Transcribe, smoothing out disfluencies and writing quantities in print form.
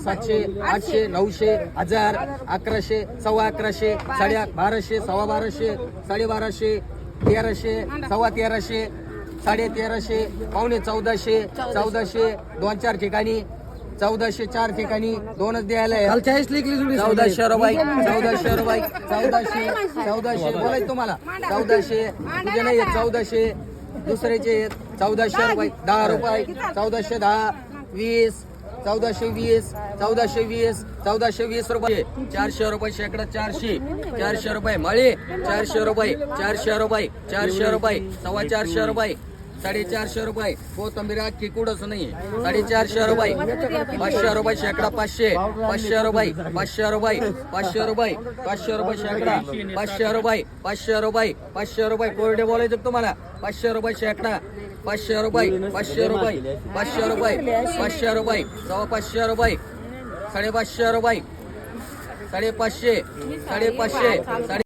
700, 800, 900, 1000, 1100, 1150, 1200, 1250, 1250, 1300, 1350, 1350, पावणे 1400, 1400, 2-4 ठिकाणी 1400, 4 ठिकाणी 2च द्यायला आहे. 1400 रुपये 1400 रुपये 1400 बोलायचं तुम्हाला 1400 तुझे नाही 1400 दुसऱ्याचे 1400 रुपये 10 रुपये 1410 20 1420 1420 1420 रुपये 400 रुपये शेकडा 400 रुपये मळे 400 रुपये 400 रुपये 400 रुपये 450 रुपये 450 रुपये कोथंबीर अख्खी कुठंच नाही 450 रुपये 500 रुपये शेकडा 500 रुपये 500 रुपये 500 रुपये 500 रुपये शेकडा 500 रुपये 500 रुपये 500 रुपये कोरडे बोलायचं तुम्हाला 500 रुपये शेकडा 500 रुपये 500 रुपये 500 रुपये 500 रुपये 500 रुपये 550 रुपये 550 550